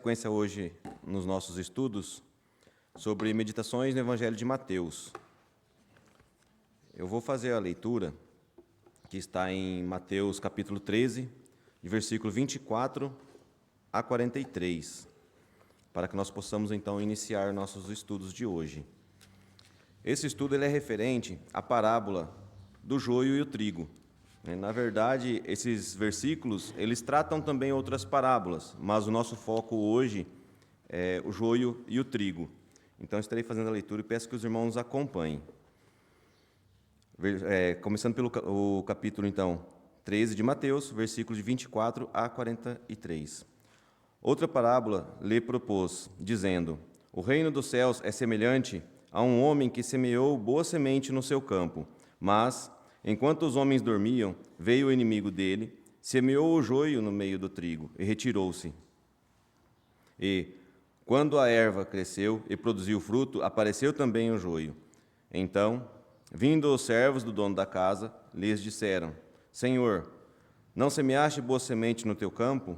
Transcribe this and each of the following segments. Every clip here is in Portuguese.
Sequência hoje nos nossos estudos sobre meditações no Evangelho de Mateus. Eu vou fazer a leitura que está em Mateus capítulo 13, de versículo 24 a 43, para que nós possamos então iniciar nossos estudos de hoje. Esse estudo ele é referente à parábola do joio e o trigo. Na verdade, esses versículos, eles tratam também outras parábolas, mas o nosso foco hoje é o joio e o trigo. Então, estarei fazendo a leitura e peço que os irmãos nos acompanhem. Começando pelo capítulo, então, 13 de Mateus, versículos de 24 a 43. Outra parábola lhe propôs, dizendo: O reino dos céus é semelhante a um homem que semeou boa semente no seu campo, mas enquanto os homens dormiam, veio o inimigo dele, semeou o joio no meio do trigo e retirou-se. E, quando a erva cresceu e produziu fruto, apareceu também o joio. Então, vindo os servos do dono da casa, lhes disseram: Senhor, não semeaste boa semente no teu campo?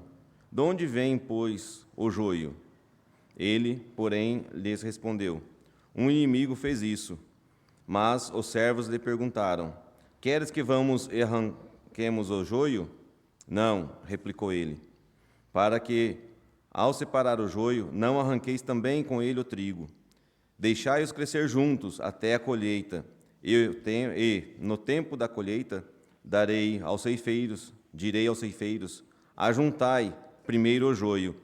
De onde vem, pois, o joio? Ele, porém, lhes respondeu: Um inimigo fez isso. Mas os servos lhe perguntaram: Queres que vamos e arranquemos o joio? Não, replicou ele, para que, ao separar o joio, não arranqueis também com ele o trigo. Deixai-os crescer juntos até a colheita, e no tempo da colheita, direi aos ceifeiros, ajuntai primeiro o joio,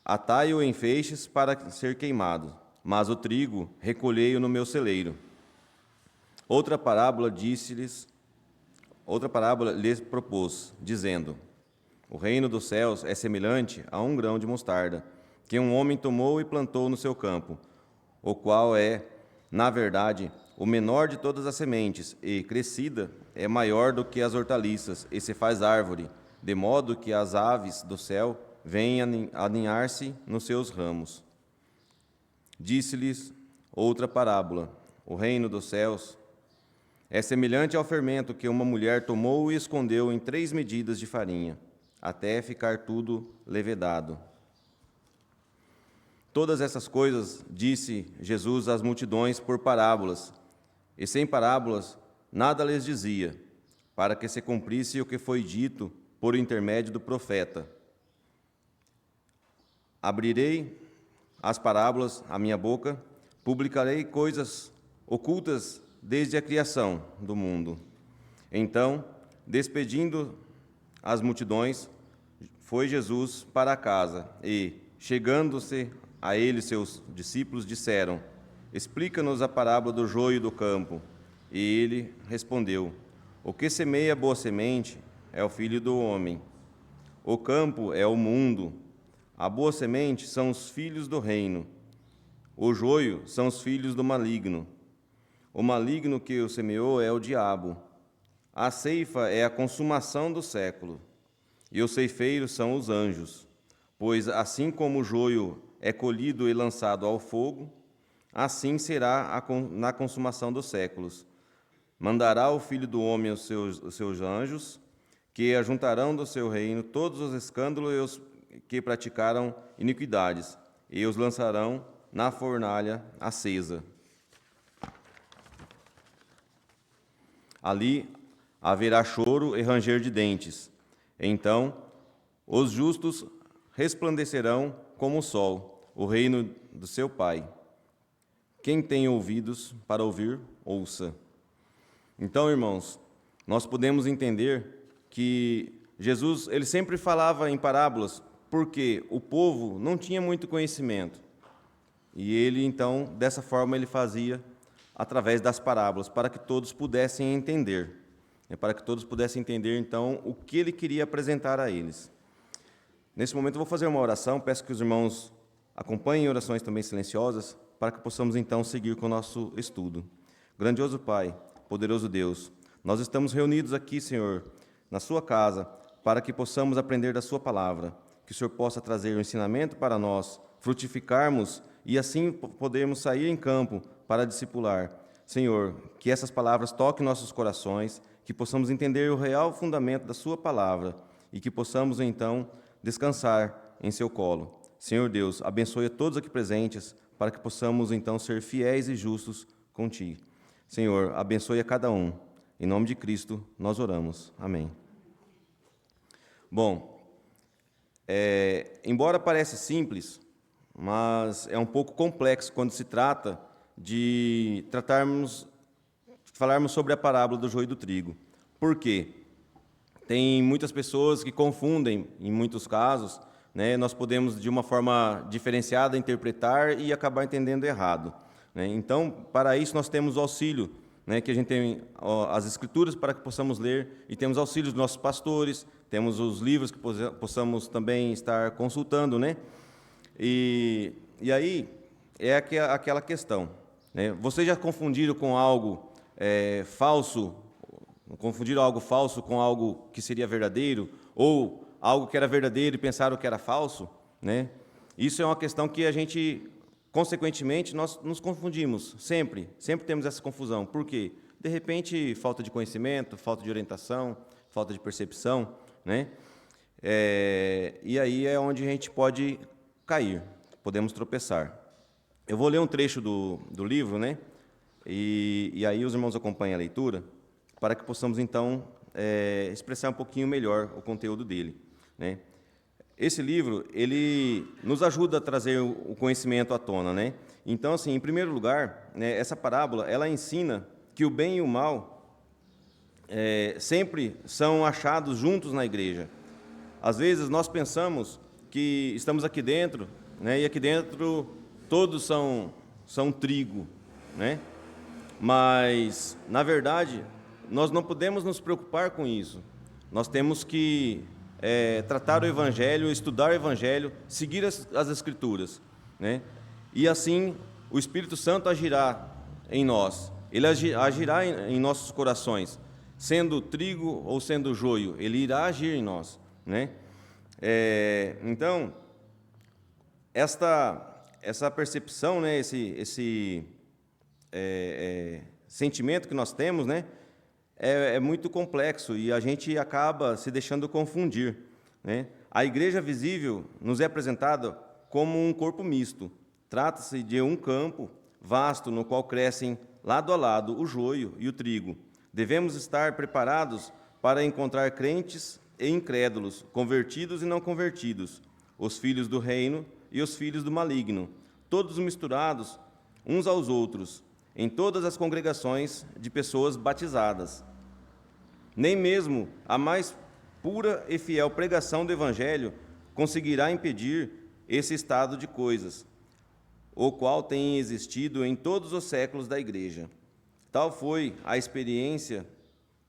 atai-o em feixes para ser queimado, mas o trigo recolhei-o no meu celeiro. Outra parábola lhes propôs, dizendo: O reino dos céus é semelhante a um grão de mostarda, que um homem tomou e plantou no seu campo, o qual é, na verdade, o menor de todas as sementes, e, crescida, é maior do que as hortaliças, e se faz árvore, de modo que as aves do céu vêm aninhar-se nos seus ramos. Disse-lhes outra parábola: O reino dos céus é semelhante ao fermento que uma mulher tomou e escondeu em 3 medidas de farinha, até ficar tudo levedado. Todas essas coisas disse Jesus às multidões por parábolas, e sem parábolas nada lhes dizia, para que se cumprisse o que foi dito por intermédio do profeta: Abrirei as parábolas a minha boca, publicarei coisas ocultas desde a criação do mundo. Então, despedindo as multidões, foi Jesus para casa e, chegando-se a ele, seus discípulos disseram: Explica-nos a parábola do joio do campo. E ele respondeu: O que semeia boa semente é o Filho do homem. O campo é o mundo. A boa semente são os filhos do reino. O joio são os filhos do maligno. O maligno que o semeou é o diabo. A ceifa é a consumação do século, e os ceifeiros são os anjos. Pois assim como o joio é colhido e lançado ao fogo, assim será na consumação dos séculos. Mandará o Filho do Homem os seus anjos, que ajuntarão do seu reino todos os escândalos e os que praticaram iniquidades, e os lançarão na fornalha acesa. Ali haverá choro e ranger de dentes. Então, os justos resplandecerão como o sol, o reino do seu Pai. Quem tem ouvidos para ouvir, ouça. Então, irmãos, nós podemos entender que Jesus ele sempre falava em parábolas porque o povo não tinha muito conhecimento. E ele, então, dessa forma, ele fazia através das parábolas, para que todos pudessem entender. Então, o que ele queria apresentar a eles. Nesse momento, eu vou fazer uma oração, peço que os irmãos acompanhem orações também silenciosas, para que possamos, então, seguir com o nosso estudo. Grandioso Pai, poderoso Deus, nós estamos reunidos aqui, Senhor, na sua casa, para que possamos aprender da sua palavra, que o Senhor possa trazer o ensinamento para nós, frutificarmos e assim podermos sair em campo para discipular. Senhor, que essas palavras toquem nossos corações, que possamos entender o real fundamento da sua palavra e que possamos, então, descansar em seu colo. Senhor Deus, abençoe a todos aqui presentes, para que possamos, então, ser fiéis e justos contigo. Senhor, abençoe a cada um. Em nome de Cristo, nós oramos. Amém. Bom, embora pareça simples, mas é um pouco complexo quando se trata de falarmos sobre a parábola do joio e do trigo. Por quê? Tem muitas pessoas que confundem, em muitos casos, né, nós podemos, de uma forma diferenciada, interpretar e acabar entendendo errado, né? Então, para isso, nós temos o auxílio, né, que a gente tem as Escrituras para que possamos ler, e temos auxílios dos nossos pastores, temos os livros que possamos também estar consultando, né? E aí, é aquela questão, né? Vocês já confundiram com algo falso, confundiram algo falso com algo que seria verdadeiro, ou algo que era verdadeiro e pensaram que era falso, né? Isso é uma questão que a gente, consequentemente, nós nos confundimos, sempre temos essa confusão. Por quê? De repente, falta de conhecimento, falta de orientação, falta de percepção, né? E aí é onde a gente pode cair, podemos tropeçar. Eu vou ler um trecho do livro, né? E aí os irmãos acompanhem a leitura, para que possamos, então, expressar um pouquinho melhor o conteúdo dele, né? Esse livro, ele nos ajuda a trazer o conhecimento à tona, né? Então, assim, em primeiro lugar, né, essa parábola, ela ensina que o bem e o mal sempre são achados juntos na igreja. Às vezes, nós pensamos que estamos aqui dentro, né, e aqui dentro todos são trigo, né? Mas, na verdade, nós não podemos nos preocupar com isso. Nós temos que tratar o Evangelho, estudar o Evangelho, seguir as Escrituras, né? E assim o Espírito Santo agirá em nós, ele agirá em nossos corações, sendo trigo ou sendo joio, ele irá agir em nós, né? Então, essa percepção, né, esse sentimento que nós temos, né, é muito complexo e a gente acaba se deixando confundir, né? A igreja visível nos é apresentada como um corpo misto. Trata-se de um campo vasto no qual crescem lado a lado o joio e o trigo. Devemos estar preparados para encontrar crentes e incrédulos, convertidos e não convertidos, os filhos do reino e os filhos do maligno, todos misturados uns aos outros, em todas as congregações de pessoas batizadas. Nem mesmo a mais pura e fiel pregação do Evangelho conseguirá impedir esse estado de coisas, o qual tem existido em todos os séculos da Igreja. Tal foi a experiência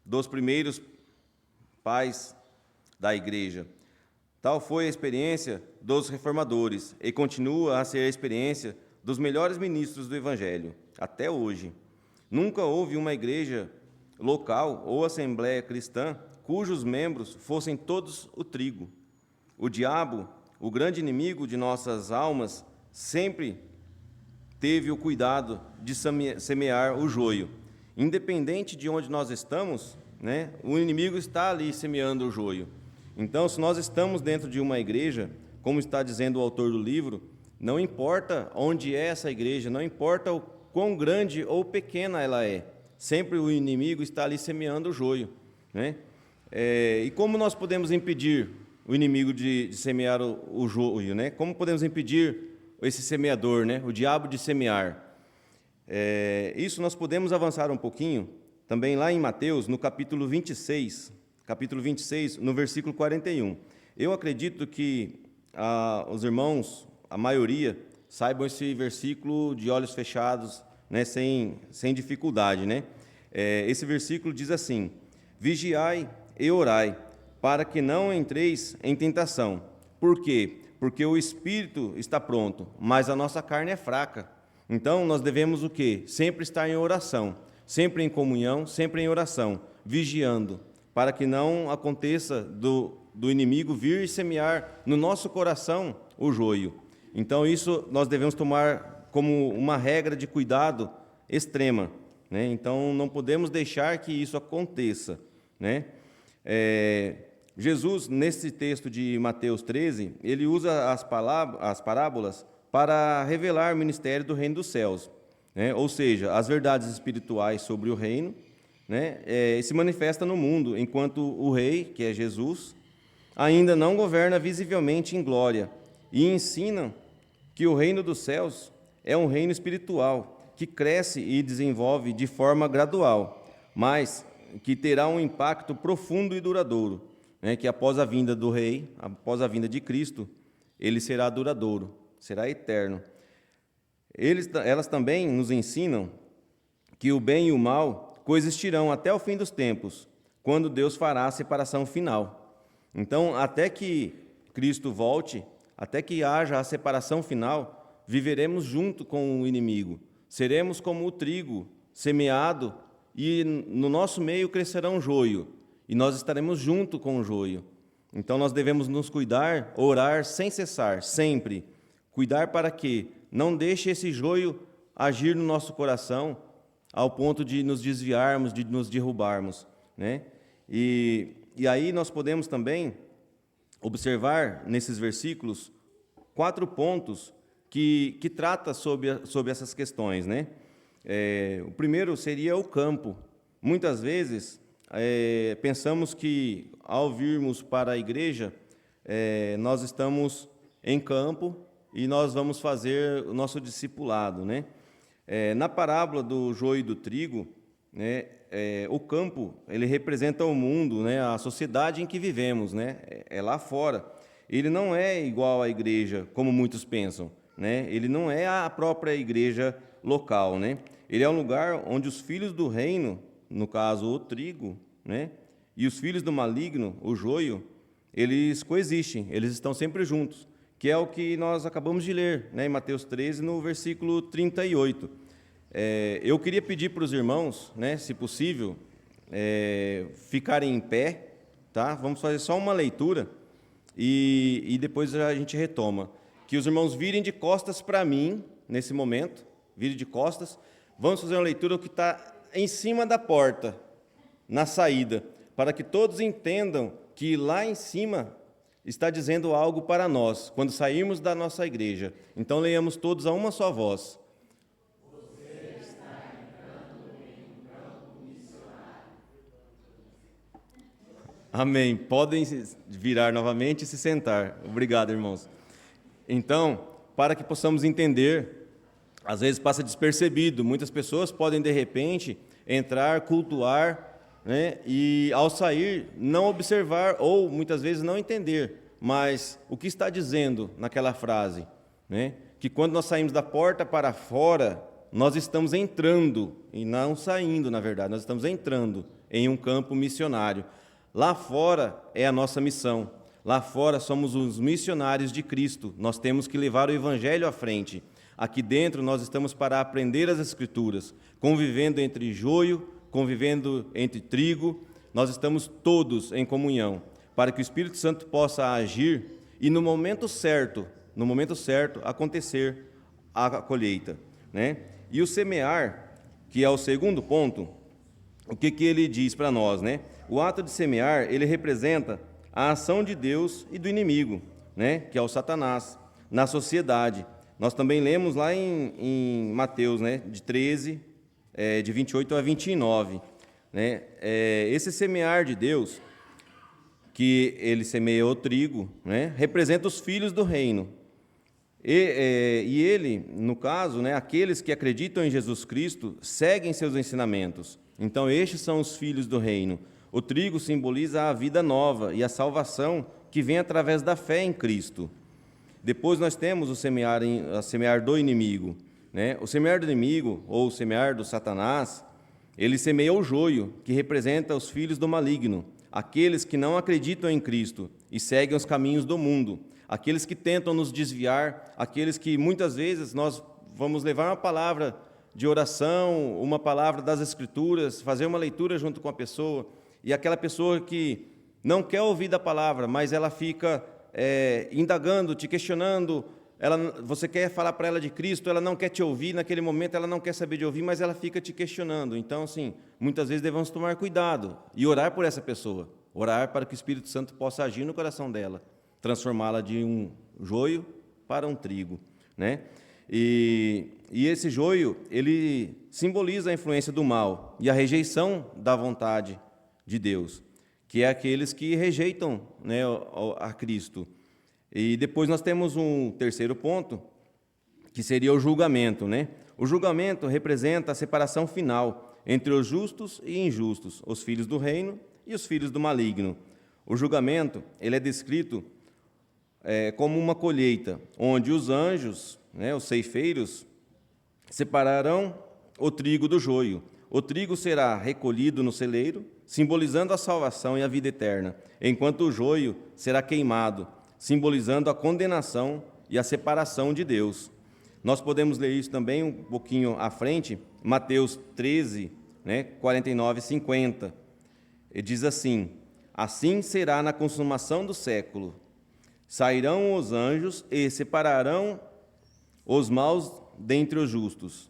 dos primeiros pais da Igreja. Tal foi a experiência dos reformadores e continua a ser a experiência dos melhores ministros do Evangelho, até hoje. Nunca houve uma igreja local ou assembleia cristã cujos membros fossem todos o trigo. O diabo, o grande inimigo de nossas almas, sempre teve o cuidado de semear o joio. Independente de onde nós estamos, né, o inimigo está ali semeando o joio. Então, se nós estamos dentro de uma igreja, como está dizendo o autor do livro, não importa onde é essa igreja, não importa o quão grande ou pequena ela é, sempre o inimigo está ali semeando o joio, né? E como nós podemos impedir o inimigo de semear o joio, né? Como podemos impedir esse semeador, né? O diabo de semear? Isso nós podemos avançar um pouquinho, também lá em Mateus, no capítulo 26, no versículo 41. Eu acredito que os irmãos, a maioria, saibam esse versículo de olhos fechados, né, sem dificuldade, né? Esse versículo diz assim: vigiai e orai, para que não entreis em tentação. Por quê? Porque o espírito está pronto, mas a nossa carne é fraca. Então, nós devemos o quê? Sempre estar em oração, sempre em comunhão, sempre em oração, vigiando, para que não aconteça do inimigo vir e semear no nosso coração o joio. Então, isso nós devemos tomar como uma regra de cuidado extrema, né? Então, não podemos deixar que isso aconteça, né? Jesus, nesse texto de Mateus 13, ele usa as parábolas para revelar o ministério do reino dos céus, né? Ou seja, as verdades espirituais sobre o reino, né? Se manifesta no mundo, enquanto o rei, que é Jesus, ainda não governa visivelmente em glória, e ensina que o reino dos céus é um reino espiritual, que cresce e desenvolve de forma gradual, mas que terá um impacto profundo e duradouro, né? Que após a vinda do rei, após a vinda de Cristo, ele será duradouro, será eterno. Elas também nos ensinam que o bem e o mal coexistirão até o fim dos tempos, quando Deus fará a separação final. Então, até que Cristo volte, até que haja a separação final, viveremos junto com o inimigo. Seremos como o trigo semeado e no nosso meio crescerá um joio, e nós estaremos junto com o joio. Então, nós devemos nos cuidar, orar sem cessar, sempre. Cuidar para que não deixe esse joio agir no nosso coração ao ponto de nos desviarmos, de nos derrubarmos, né? E aí nós podemos também observar nesses versículos 4 pontos que trata sobre essas questões, né? O primeiro seria o campo. Muitas vezes pensamos que ao virmos para a igreja nós estamos em campo e nós vamos fazer o nosso discipulado, né? Na parábola do joio e do trigo, né, o campo ele representa o mundo, né, a sociedade em que vivemos, né? É lá fora. Ele não é igual à igreja, como muitos pensam, né? Ele não é a própria igreja local, né? Ele é um lugar onde os filhos do reino, no caso o trigo, né, e os filhos do maligno, o joio, eles coexistem, eles estão sempre juntos, que é o que nós acabamos de ler, né, em Mateus 13, no versículo 38. Eu queria pedir para os irmãos, né, se possível, ficarem em pé, tá? Vamos fazer só uma leitura e depois a gente retoma. Que os irmãos virem de costas para mim, nesse momento, virem de costas. Vamos fazer uma leitura que está em cima da porta, na saída, para que todos entendam que lá em cima está dizendo algo para nós, quando sairmos da nossa igreja. Então, leiamos todos a uma só voz. Você está entrando em um campo missionário. Amém. Podem virar novamente e se sentar. Obrigado, irmãos. Então, para que possamos entender, às vezes passa despercebido, muitas pessoas podem, de repente, entrar, cultuar, né, e ao sair não observar ou muitas vezes não entender, mas o que está dizendo naquela frase, né? Que quando nós saímos da porta para fora, nós estamos entrando e não saindo, na verdade, nós estamos entrando em um campo missionário. Lá fora é a nossa missão, lá fora somos os missionários de Cristo, nós temos que levar o evangelho à frente. Aqui dentro nós estamos para aprender as Escrituras, convivendo entre joio, convivendo entre trigo, nós estamos todos em comunhão, para que o Espírito Santo possa agir e no momento certo acontecer a colheita, né? E o semear, que é o segundo ponto, o que ele diz para nós, né? O ato de semear, ele representa a ação de Deus e do inimigo, né? Que é o Satanás, na sociedade. Nós também lemos lá em Mateus, né? De 13, de 28 a 29, né? Esse semear de Deus, que ele semeia o trigo, né? Representa os filhos do reino. E ele, no caso, né, aqueles que acreditam em Jesus Cristo, seguem seus ensinamentos. Então, estes são os filhos do reino. O trigo simboliza a vida nova e a salvação que vem através da fé em Cristo. Depois nós temos o semear do inimigo, né? O semear do inimigo, ou o semear do Satanás, ele semeia o joio, que representa os filhos do maligno, aqueles que não acreditam em Cristo e seguem os caminhos do mundo, aqueles que tentam nos desviar, aqueles que muitas vezes nós vamos levar uma palavra de oração, uma palavra das Escrituras, fazer uma leitura junto com a pessoa, e aquela pessoa que não quer ouvir da palavra, mas ela fica indagando, te questionando, você quer falar para ela de Cristo, ela não quer te ouvir, naquele momento ela não quer saber de ouvir, mas ela fica te questionando. Então, assim, muitas vezes devemos tomar cuidado e orar por essa pessoa, Orar para que o Espírito Santo possa agir no coração dela, transformá-la de um joio para um trigo, né? E esse joio, ele simboliza a influência do mal e a rejeição da vontade de Deus, que é aqueles que rejeitam, né, a Cristo. E depois nós temos um terceiro ponto, que seria o julgamento, né? O julgamento representa a separação final entre os justos e injustos, os filhos do reino e os filhos do maligno. O julgamento, ele é descrito como uma colheita, onde os anjos, né, os ceifeiros, separarão o trigo do joio. O trigo será recolhido no celeiro, simbolizando a salvação e a vida eterna, enquanto o joio será queimado, simbolizando a condenação e a separação de Deus. Nós podemos ler isso também um pouquinho à frente, Mateus 13, 49 e 50. Ele diz assim: assim será na consumação do século. Sairão os anjos e separarão os maus dentre os justos,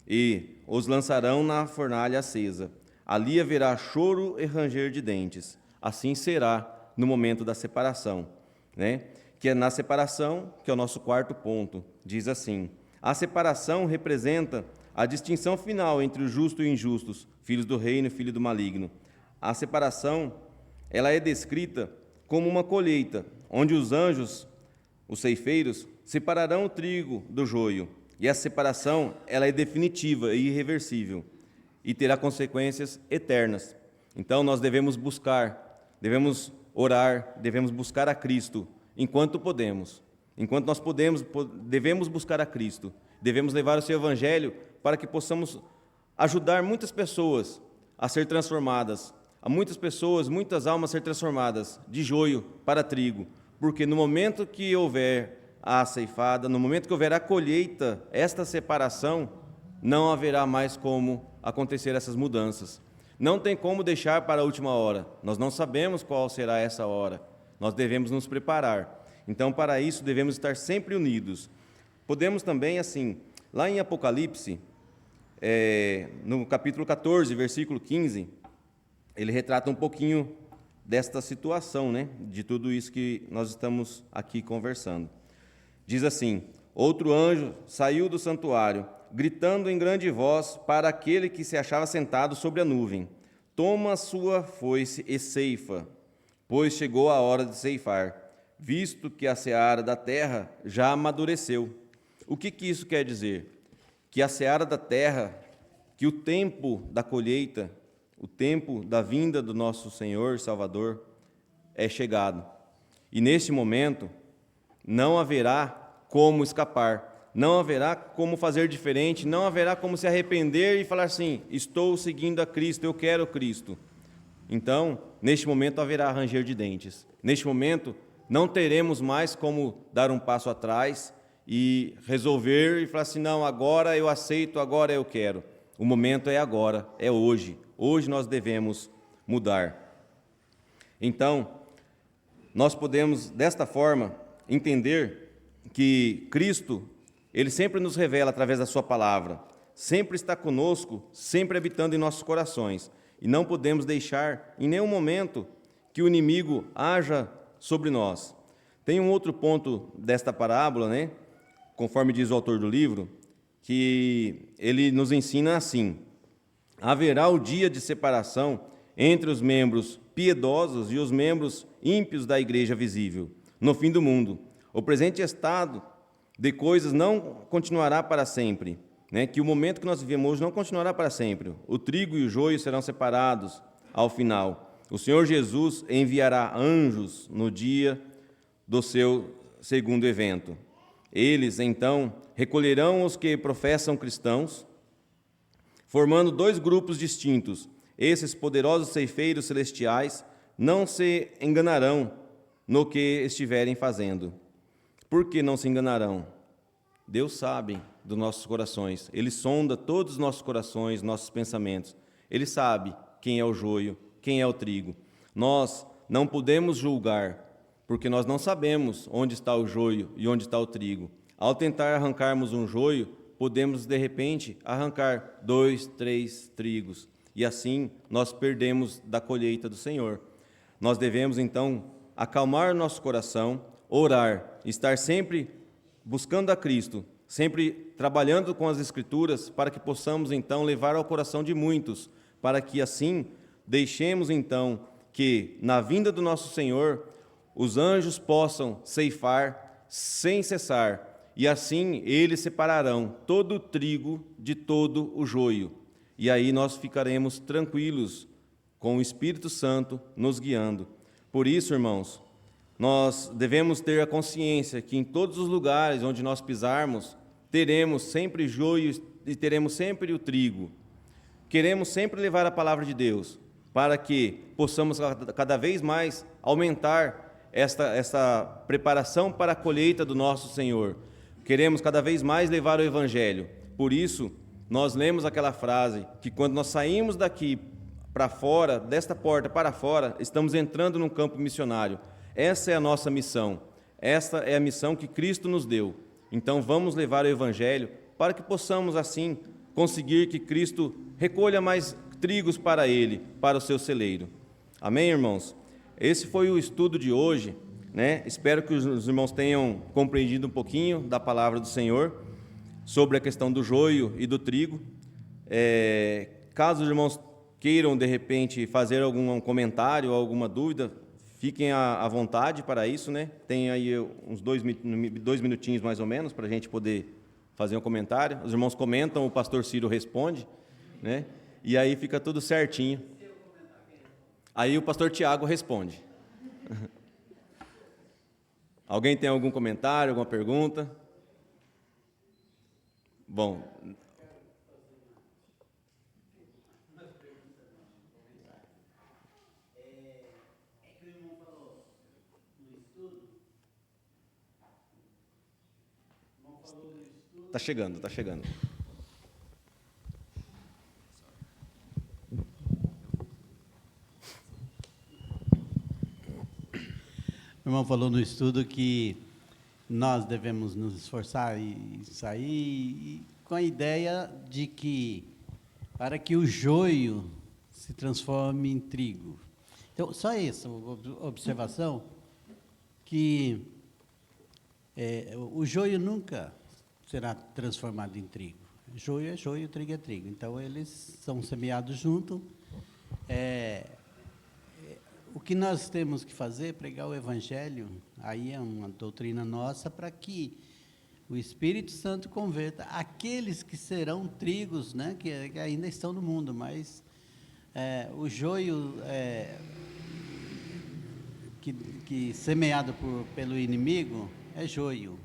e os lançarão na fornalha acesa. Ali haverá choro e ranger de dentes. Assim será no momento da separação, né? Que é na separação, que é o nosso quarto ponto. Diz assim: a separação representa a distinção final entre o justo e o injustos, filhos do reino e filho do maligno. A separação, ela é descrita como uma colheita, onde os anjos, os ceifeiros, separarão o trigo do joio. E essa separação, ela é definitiva e irreversível e terá consequências eternas. Então nós devemos buscar, devemos orar, devemos buscar a Cristo enquanto podemos. Enquanto nós podemos, devemos buscar a Cristo. Devemos levar o seu evangelho para que possamos ajudar muitas pessoas a ser transformadas, a muitas pessoas, muitas almas ser transformadas de joio para trigo, porque no momento que houver a ceifada, no momento que houver a colheita, esta separação, não haverá mais como acontecer essas mudanças. Não tem como deixar para a última hora. Nós não sabemos qual será essa hora. Nós devemos nos preparar. Então, para isso, devemos estar sempre unidos. Podemos também, assim, lá em Apocalipse, no capítulo 14, versículo 15, ele retrata um pouquinho desta situação, né, de tudo isso que nós estamos aqui conversando. Diz assim: outro anjo saiu do santuário, gritando em grande voz para aquele que se achava sentado sobre a nuvem: toma a sua foice e ceifa, pois chegou a hora de ceifar, visto que a seara da terra já amadureceu. O que isso quer dizer? Que a seara da terra, que o tempo da colheita, o tempo da vinda do nosso Senhor e Salvador é chegado. E neste momento não haverá como escapar, não haverá como fazer diferente, não haverá como se arrepender e falar assim: estou seguindo a Cristo, eu quero Cristo. Então, neste momento haverá ranger de dentes. Neste momento não teremos mais como dar um passo atrás e resolver e falar assim: não, agora eu aceito, agora eu quero. O momento é agora, é hoje. Hoje nós devemos mudar. Então, nós podemos, desta forma, entender que Cristo, Ele sempre nos revela através da sua palavra, sempre está conosco, sempre habitando em nossos corações. E não podemos deixar em nenhum momento que o inimigo haja sobre nós. Tem um outro ponto desta parábola, né? Conforme diz o autor do livro, que ele nos ensina assim: haverá o dia de separação entre os membros piedosos e os membros ímpios da igreja visível, no fim do mundo. O presente estado de coisas não continuará para sempre, né? Que o momento que nós vivemos hoje não continuará para sempre. O trigo e o joio serão separados ao final. O Senhor Jesus enviará anjos no dia do seu segundo evento. Eles, então, recolherão os que professam cristãos, formando dois grupos distintos. Esses poderosos ceifeiros celestiais não se enganarão no que estiverem fazendo. Por que não se enganarão? Deus sabe dos nossos corações. Ele sonda todos os nossos corações, nossos pensamentos. Ele sabe quem é o joio, quem é o trigo. Nós não podemos julgar, porque nós não sabemos onde está o joio e onde está o trigo. Ao tentar arrancarmos um joio, podemos, de repente, arrancar 2, 3 trigos. E assim nós perdemos da colheita do Senhor. Nós devemos, então, acalmar nosso coração, orar, estar sempre buscando a Cristo, sempre trabalhando com as Escrituras, para que possamos, então, levar ao coração de muitos, para que, assim, deixemos, então, que, na vinda do nosso Senhor, os anjos possam ceifar sem cessar, e assim eles separarão todo o trigo de todo o joio. E aí nós ficaremos tranquilos, com o Espírito Santo nos guiando. Por isso, irmãos, nós devemos ter a consciência que em todos os lugares onde nós pisarmos, teremos sempre joio e teremos sempre o trigo. Queremos sempre levar a palavra de Deus, para que possamos cada vez mais aumentar esta preparação para a colheita do nosso Senhor. Queremos cada vez mais levar o Evangelho. Por isso, nós lemos aquela frase, que quando nós saímos daqui para fora, desta porta para fora, estamos entrando num campo missionário. Essa é a nossa missão. Esta é a missão que Cristo nos deu. Então vamos levar o Evangelho para que possamos assim conseguir que Cristo recolha mais trigos para Ele, para o seu celeiro. Amém, irmãos? Esse foi o estudo de hoje, né? Espero que os irmãos tenham compreendido um pouquinho da palavra do Senhor sobre a questão do joio e do trigo. Caso os irmãos queiram, de repente, fazer algum comentário ou alguma dúvida, fiquem à vontade para isso, né? Tem aí uns 2 minutinhos mais ou menos para a gente poder fazer um comentário. Os irmãos comentam, o pastor Ciro responde, né? E aí fica tudo certinho. Aí o pastor Tiago responde. Alguém tem algum comentário, alguma pergunta? Bom, está chegando, está chegando. O irmão falou no estudo que nós devemos nos esforçar e sair com a ideia de que, para que o joio se transforme em trigo. Então, só essa observação, que o joio nunca será transformado em trigo. Joio é joio, trigo é trigo. Então, eles são semeados juntos. O que nós temos que fazer é pregar o Evangelho, aí é uma doutrina nossa, para que o Espírito Santo converta aqueles que serão trigos, né, que ainda estão no mundo, mas o joio que semeado pelo inimigo é joio.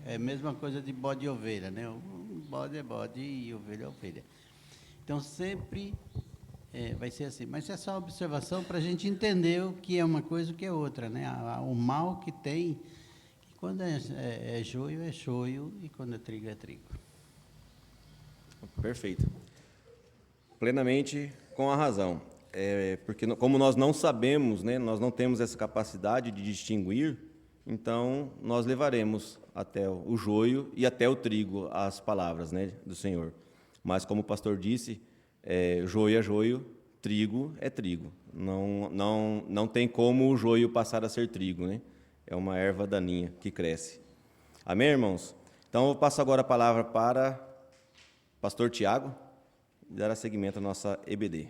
É a mesma coisa de bode e ovelha, né? O bode é bode e ovelha é ovelha. Então, sempre vai ser assim. Mas é só uma observação para a gente entender o que é uma coisa e o que é outra, né? O mal que tem, que quando é joio, e quando é trigo. Perfeito. Plenamente com a razão. Porque como nós não sabemos, né, nós não temos essa capacidade de distinguir, então nós levaremos até o joio e até o trigo as palavras, né, do Senhor. Mas como o pastor disse, joio é joio, trigo é trigo. Não tem como o joio passar a ser trigo, né? É uma erva daninha que cresce. Amém, irmãos? Então eu passo agora a palavra para o pastor Tiago, e dará seguimento à nossa EBD.